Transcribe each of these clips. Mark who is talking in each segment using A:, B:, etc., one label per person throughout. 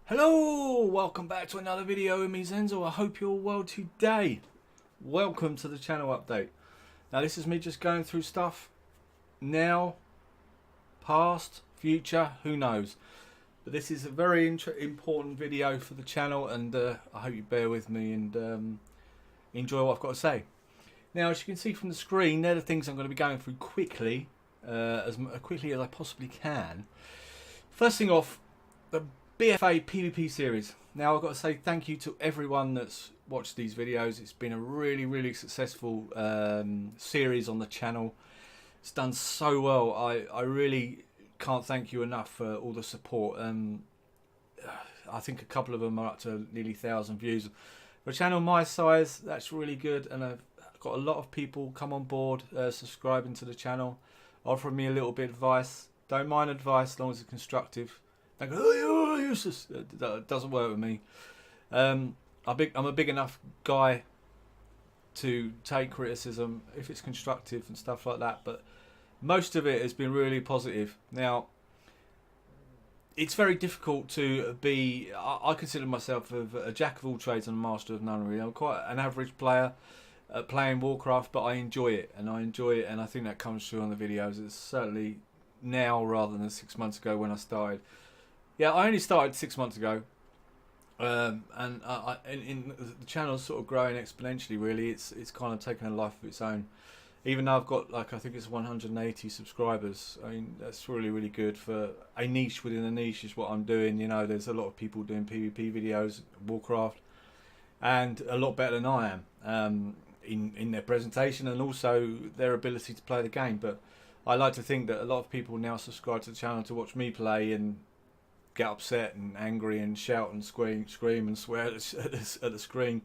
A: Hello, welcome back to another video with me, Zenzul. I hope you're well today. Welcome to the channel update. Now this is me just going through stuff now, past, future, who knows. But this is a very important video for the channel, and I hope you bear with me and enjoy what I've got to say. Now, as you can see from the screen, they're the things I'm going to be going through quickly, as quickly as I possibly can. First thing off, the BFA PvP series. Now I've got to say thank you to everyone that's watched these videos. It's been a really successful series on the channel. It's done so well. I really can't thank you enough for all the support. I think a couple of them are up to nearly 1,000 views. For a channel my size, that's really good, and I've got a lot of people come on board, subscribing to the channel, offering me a little bit of advice. Don't mind advice as long as it's constructive. They go, oh, you're useless. That doesn't work with me. I'm a big enough guy to take criticism if it's constructive and stuff like that, but most of it has been really positive. Now, it's very difficult to be. I consider myself a jack of all trades and a master of none. Really, I'm quite an average player playing Warcraft, but I enjoy it, and I think that comes through on the videos. It's certainly now rather than 6 months ago when I started. Yeah, I only started 6 months ago, and the channel's sort of growing exponentially. Really, it's kind of taken a life of its own. Even though I've got, like, I think it's 180 subscribers. I mean, that's really good for a niche within a niche. Is what I'm doing. You know, there's a lot of people doing PvP videos, Warcraft, and a lot better than I am in their presentation and also their ability to play the game. But I like to think that a lot of people now subscribe to the channel to watch me play and get upset and angry and shout and scream and swear at the screen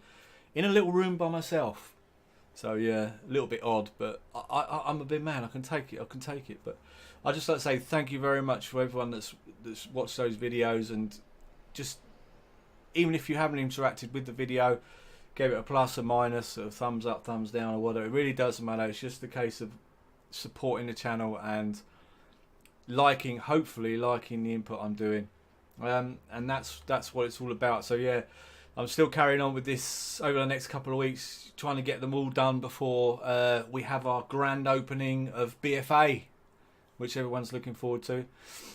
A: in a little room by myself. So yeah, a little bit odd, but I'm a big man. I can take it. But I just like to say thank you very much for everyone that's watched those videos, and just even if you haven't interacted with the video, gave it a plus or minus, a thumbs up, thumbs down, or whatever. It really doesn't matter. It's just a case of supporting the channel and hopefully liking the input I'm doing. And that's what it's all about. So yeah, I'm still carrying on with this over the next couple of weeks, trying to get them all done before we have our grand opening of BFA, which everyone's looking forward to.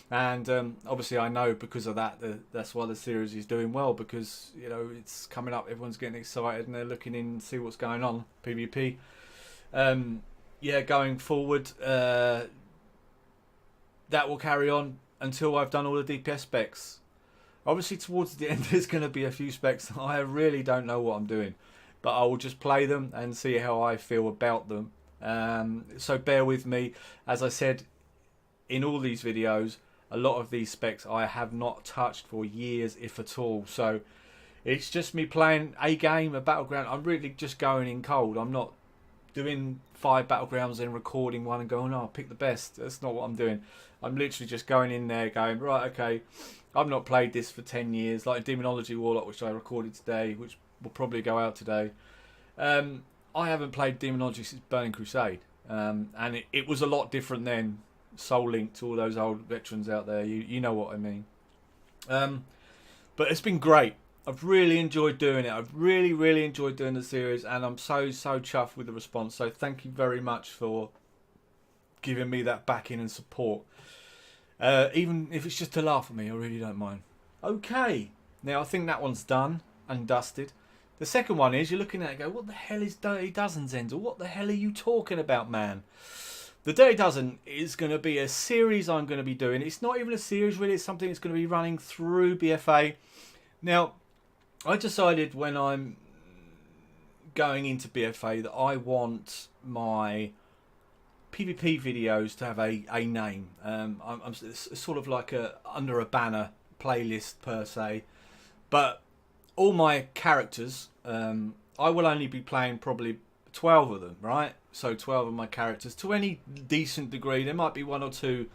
A: And obviously I know because of that, that's why the series is doing well, because you know it's coming up, everyone's getting excited and they're looking in to see what's going on PvP. Yeah, going forward, that will carry on until I've done all the DPS specs. Obviously towards the end there's going to be a few specs that I really don't know what I'm doing, but I will just play them and see how I feel about them. So bear with me. As I said in all these videos, a lot of these specs I have not touched for years, if at all. So it's just me playing a game, a battleground. I'm really just going in cold. I'm not doing 5 battlegrounds and recording one and going, oh, I'll pick the best. That's not what I'm doing. I'm literally just going in there going, right, okay, I've not played this for 10 years, like Demonology Warlock, which I recorded today, which will probably go out today. I haven't played Demonology since Burning Crusade, and it was a lot different then. Soul Link to all those old veterans out there, you know what I mean. But it's been great. I've really enjoyed doing it. I've really enjoyed doing the series, and I'm so chuffed with the response. So thank you very much for giving me that backing and support. Even if it's just to laugh at me, I really don't mind. Okay, now I think that one's done and dusted. The second one is, you're looking at it and go, what the hell is Dirty Dozen, Zenzul? What the hell are you talking about, man? The Dirty Dozen is going to be a series I'm going to be doing. It's not even a series, really. It's something that's going to be running through BFA. Now, I decided when I'm going into BFA that I want my PvP videos to have a name. It's sort of like under a banner playlist per se, but all my characters, I will only be playing probably 12 of them, right? So 12 of my characters to any decent degree. There might be 1 or 2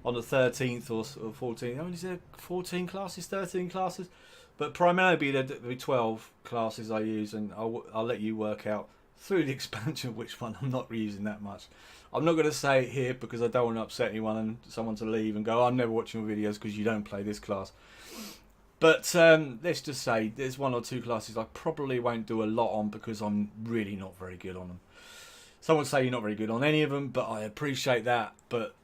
A: on the 13th or 14th. I mean, is there 14 classes, 13 classes? But primarily there'll be 12 classes I use, and I'll let you work out through the expansion which one I'm not using that much. I'm not going to say it here because I don't want to upset anyone and someone to leave and go, I'm never watching your videos because you don't play this class. But let's just say there's 1 or 2 classes I probably won't do a lot on because I'm really not very good on them. Someone say you're not very good on any of them, but I appreciate that. But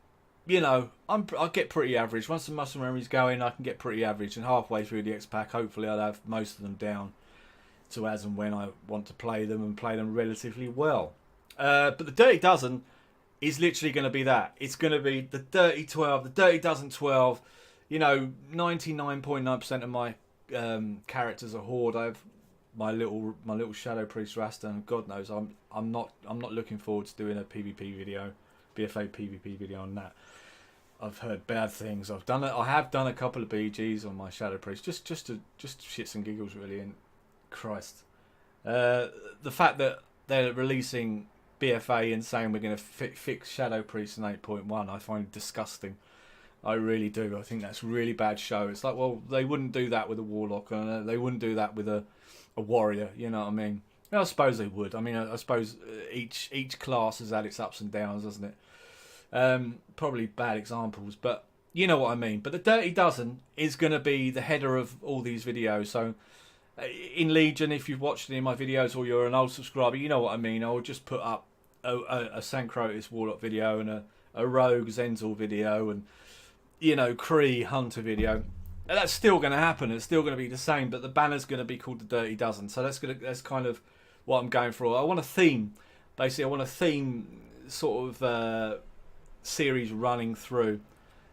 A: you know, I get pretty average. Once the muscle memory's going, I can get pretty average. And halfway through the X pack, hopefully, I'll have most of them down to as and when I want to play them and play them relatively well. But the Dirty Dozen is literally going to be that. It's going to be the Dirty 12, the Dirty Dozen 12. You know, 99.9% of my characters are Horde. I have my little Shadow Priest Rasta, and God knows I'm not looking forward to doing a PvP video, BFA PvP video on that. I've heard bad things. I have done a couple of BGs on my Shadow Priest, just shits and giggles really. And Christ, the fact that they're releasing BFA and saying we're going to fix Shadow Priest in 8.1, I find disgusting. I really do. I think that's a really bad show. It's like, well, they wouldn't do that with a Warlock, and they wouldn't do that with a Warrior. You know what I mean? I suppose they would. I mean, I suppose each class has had its ups and downs, hasn't it? Probably bad examples, but you know what I mean. But the Dirty Dozen is going to be the header of all these videos. So in Legion, if you've watched any of my videos or you're an old subscriber, you know what I mean. I'll just put up a Sancrotis Warlock video and a Rogue Zenzul video and, you know, Kree Hunter video. And that's still going to happen. It's still going to be the same, but the banner's going to be called the Dirty Dozen. So that's kind of what I'm going for. I want a theme. Basically, I want a theme sort of series running through.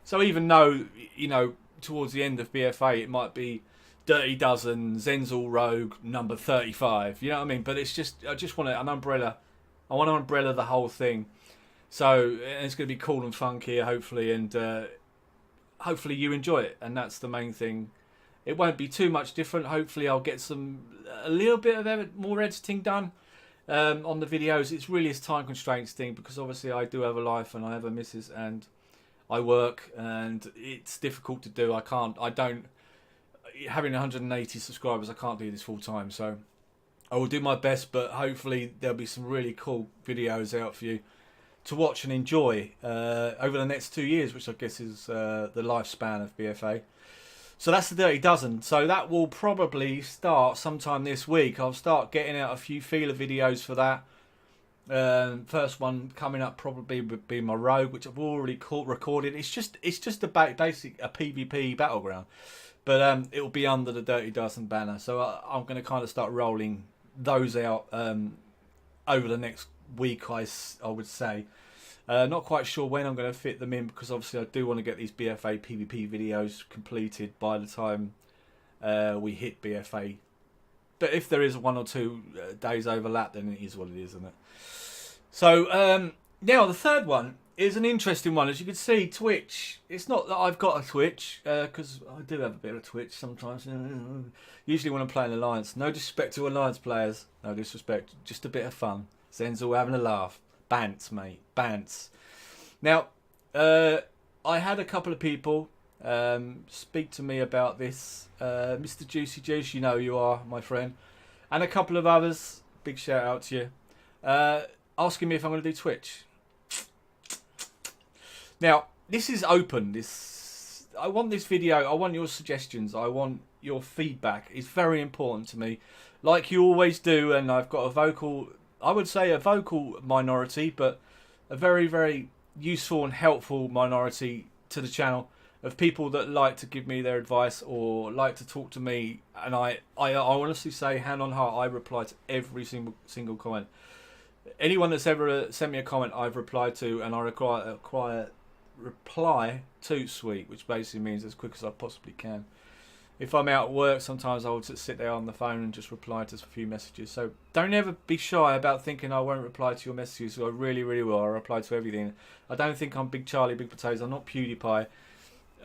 A: So even though, you know, towards the end of BFA, it might be Dirty Dozen, Zenzul Rogue, number 35. You know what I mean? But it's just, I just want an umbrella. I want to umbrella the whole thing. So it's going to be cool and funky, hopefully, and hopefully you enjoy it. And that's the main thing. It won't be too much different. Hopefully I'll get a little bit of more editing done on the videos. It's really a time constraints thing because obviously I do have a life and I have a missus and I work and it's difficult to do. Having 180 subscribers, I can't do this full time. So I will do my best, but hopefully there'll be some really cool videos out for you to watch and enjoy over the next 2 years, which I guess is the lifespan of BFA. So that's the Dirty Dozen. So that will probably start sometime this week. I'll start getting out a few feeler videos for that. First one coming up probably would be my Rogue, which I've already recorded. It's just a basic PvP battleground, but it will be under the Dirty Dozen banner. So I'm going to kind of start rolling those out over the next week, I would say. Not quite sure when I'm going to fit them in because obviously I do want to get these BFA PvP videos completed by the time we hit BFA. But if there is 1 or 2 days overlap, then it is what it is, isn't it? So now the third one is an interesting one. As you can see, Twitch. It's not that I've got a Twitch because I do have a bit of a Twitch sometimes. Usually when I'm playing Alliance. No disrespect to Alliance players. No disrespect. Just a bit of fun. Zenzul having a laugh. Bants, mate. Bants. Now, I had a couple of people speak to me about this. Mr. Juicy Juice, you know you are, my friend. And a couple of others, big shout out to you, asking me if I'm going to do Twitch. Now, this is open. I want this video, I want your suggestions, I want your feedback. It's very important to me. Like you always do, and I've got I would say a vocal minority, but a very, very useful and helpful minority to the channel of people that like to give me their advice or like to talk to me. And I honestly say, hand on heart, I reply to every single comment. Anyone that's ever sent me a comment, I've replied to, and I require reply to sweet, which basically means as quick as I possibly can. If I'm out at work, sometimes I'll just sit there on the phone and just reply to a few messages. So don't ever be shy about thinking I won't reply to your messages. I really, really will. I reply to everything. I don't think I'm Big Charlie, Big Potatoes. I'm not PewDiePie.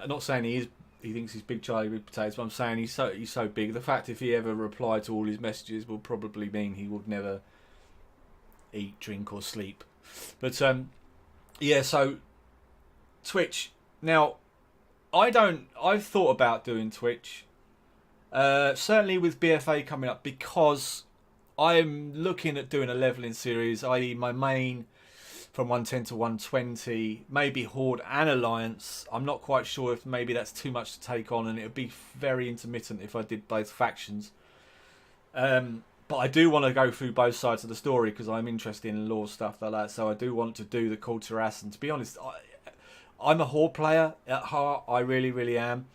A: I'm not saying he thinks he's Big Charlie, Big Potatoes, but I'm saying he's so big. The fact if he ever replied to all his messages will probably mean he would never eat, drink, or sleep. But yeah. So Twitch now. I've thought about doing Twitch, certainly with BFA coming up, because I'm looking at doing a leveling series, i.e. my main from 110 to 120, maybe Horde and Alliance. I'm not quite sure if maybe that's too much to take on, and it would be very intermittent if I did both factions. But I do want to go through both sides of the story because I'm interested in lore stuff like that. So I do want to do the Call to Harass. And to be honest, I'm a Horde player at heart. I really, really am.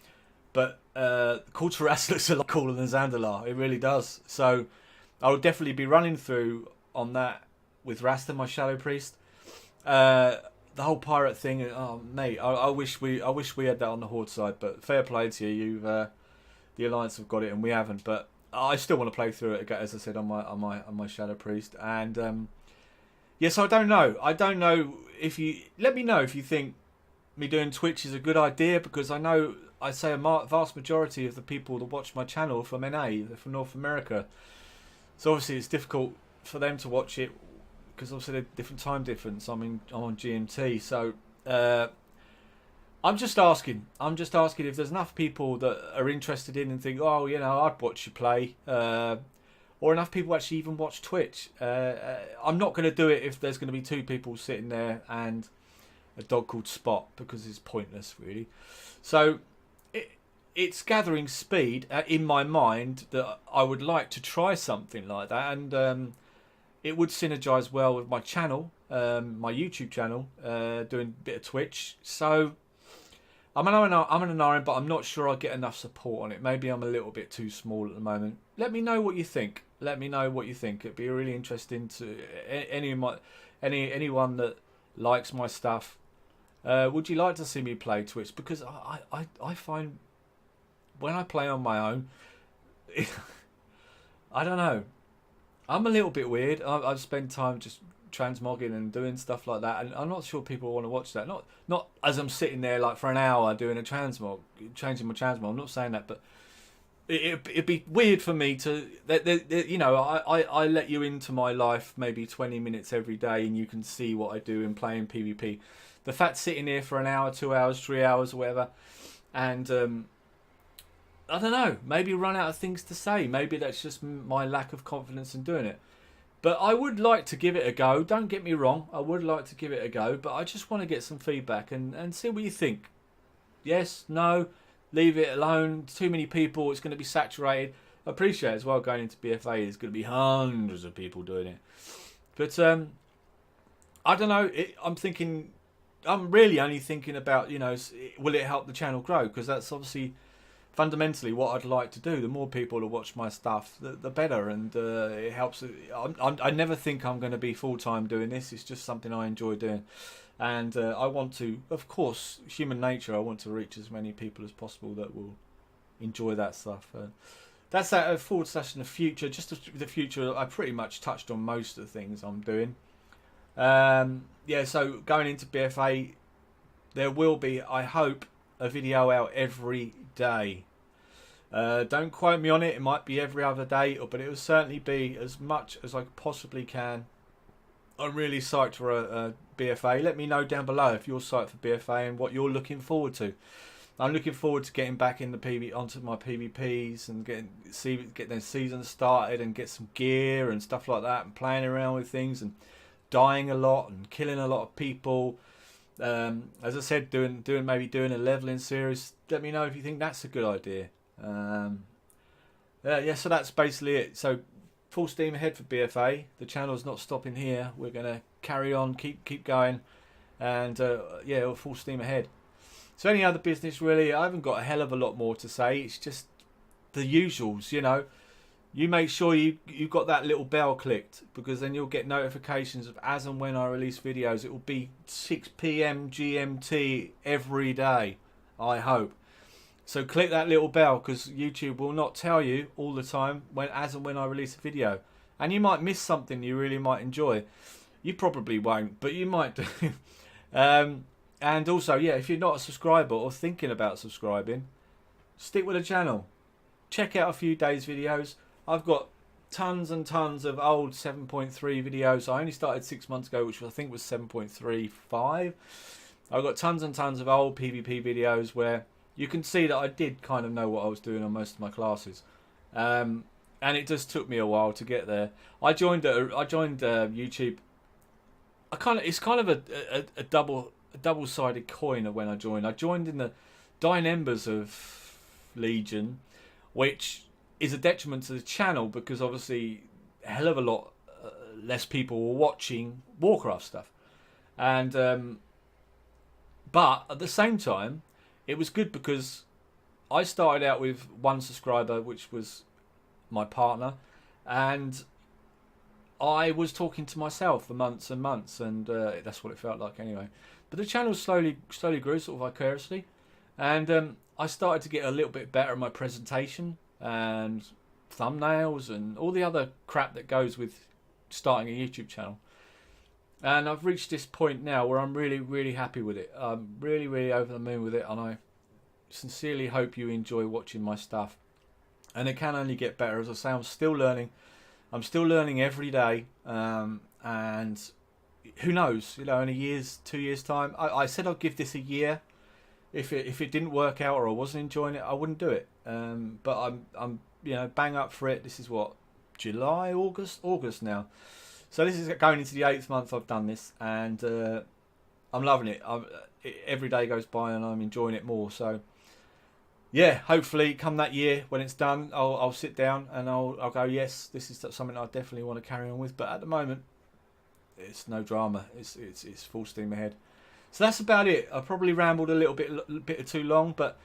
A: But Call to Harass looks a lot cooler than Zenzul'S. It really does. So I will definitely be running through on that with Rasta, my Shadow Priest. The whole pirate thing. Oh, mate, I wish we had that on the Horde side. But fair play to you. The Alliance have got it and we haven't. But I still want to play through it, as I said, on my Shadow Priest. And yes, I don't know. I don't know if you let me know if you think me doing Twitch is a good idea, because I know I say a vast majority of the people that watch my channel are from NA, they're from North America. So obviously it's difficult for them to watch it because obviously they're different time difference. I'm on GMT, so. I'm just asking if there's enough people that are interested in and think, oh, I'd watch you play, or enough people actually even watch Twitch. I'm not going to do it if there's going to be two people sitting there and a dog called Spot, because it's pointless, really. So it's gathering speed in my mind that I would like to try something like that, and it would synergise well with my channel, my YouTube channel, doing a bit of Twitch. So I'm an RN, but I'm not sure I'll get enough support on it. Maybe I'm a little bit too small at the moment. Let me know what you think. It'd be really interesting to anyone that likes my stuff. Would you like to see me play Twitch? Because I find when I play on my own, I don't know. I'm a little bit weird. I've spent time just transmogging and doing stuff like that, and I'm not sure people want to watch that. Not as I'm sitting there like for an hour doing a transmog, changing my transmog. I'm not saying that, but it'd be weird for me to I let you into my life maybe 20 minutes every day, and you can see what I do in playing PvP. The fact sitting here for an hour, 2 hours, 3 hours, or whatever, and I don't know, maybe run out of things to say. Maybe that's just my lack of confidence in doing it. But I would like to give it a go. Don't get me wrong. I would like to give it a go. But I just want to get some feedback and see what you think. Yes? No? Leave it alone? Too many people. It's going to be saturated. I appreciate as well going into BFA. There's going to be hundreds of people doing it. But I don't know. I'm really only thinking about, will it help the channel grow? Because that's obviously fundamentally what I'd like to do. The more people that watch my stuff, the better, and it helps. I never think I'm going to be full-time doing this. It's just something I enjoy doing, and I want to, of course, human nature, I want to reach as many people as possible that will enjoy that stuff. That's that / in the future. Just the future, I pretty much touched on most of the things I'm doing. So going into BFA, there will be, I hope, a video out every day. Don't quote me on it. It might be every other day, but it will certainly be as much as I possibly can. I'm really psyched for a BFA. Let me know down below if you're psyched for BFA and what you're looking forward to. I'm looking forward to getting back in the onto my PvPs and get their season started and get some gear and stuff like that, and playing around with things and dying a lot and killing a lot of people. As I said, doing a leveling series. Let me know if you think that's a good idea. So that's basically it. So full steam ahead for BFA. The channel's not stopping here. We're gonna carry on, keep going, and full steam ahead. So any other business really, I haven't got a hell of a lot more to say. It's just the usuals, You make sure you've got that little bell clicked, because then you'll get notifications of as and when I release videos. It will be 6 PM GMT every day, I hope. So click that little bell, because YouTube will not tell you all the time as and when I release a video. And you might miss something you really might enjoy. You probably won't, but you might do. And also, if you're not a subscriber or thinking about subscribing, stick with the channel. Check out a few days' videos. I've got tons and tons of old 7.3 videos. I only started 6 months ago, which I think was 7.35. I've got tons and tons of old PvP videos where you can see that I did kind of know what I was doing on most of my classes. And it just took me a while to get there. I joined YouTube it's kind of a double-sided coin of when I joined. I joined in the dying embers of Legion, which is a detriment to the channel because obviously a hell of a lot less people were watching Warcraft stuff, and but at the same time, it was good because I started out with 1 subscriber, which was my partner, and I was talking to myself for months and months, and that's what it felt like anyway. But the channel slowly grew, sort of vicariously, and I started to get a little bit better at my presentation and thumbnails and all the other crap that goes with starting a YouTube channel. And I've reached this point now where I'm really happy with it. I'm really over the moon with it, and I sincerely hope you enjoy watching my stuff. And it can only get better. As I say, I'm still learning. I'm still learning every day, and who knows? You know, in a year's, 2 years' time, I said I'd give this a year. If it didn't work out or I wasn't enjoying it, I wouldn't do it. But I'm bang up for it. This is what, July, August now. So this is going into the 8th month I've done this, and I'm loving it. Every day goes by and I'm enjoying it more. So yeah, hopefully come that year when it's done, I'll sit down and I'll go, yes, this is something I definitely want to carry on with. But at the moment, it's no drama. It's full steam ahead. So that's about it. I probably rambled a little bit too long, but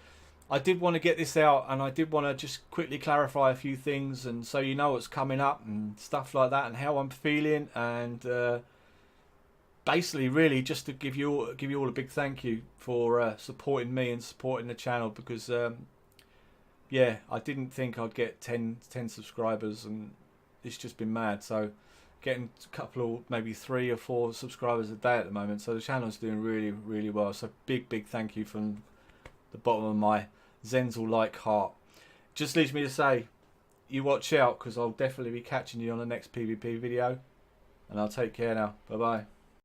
A: I did want to get this out, and I did want to just quickly clarify a few things, and so you know what's coming up and stuff like that, and how I'm feeling, and basically, really, just to give you all a big thank you for supporting me and supporting the channel, because yeah, I didn't think I'd get 10 subscribers, and it's just been mad. So getting a couple of maybe 3 or 4 subscribers a day at the moment, so the channel's doing really well. So big thank you from the bottom of my Zenzul-like heart. Just leaves me to say, you watch out, because I'll definitely be catching you on the next PvP video, and I'll take care now. Bye bye.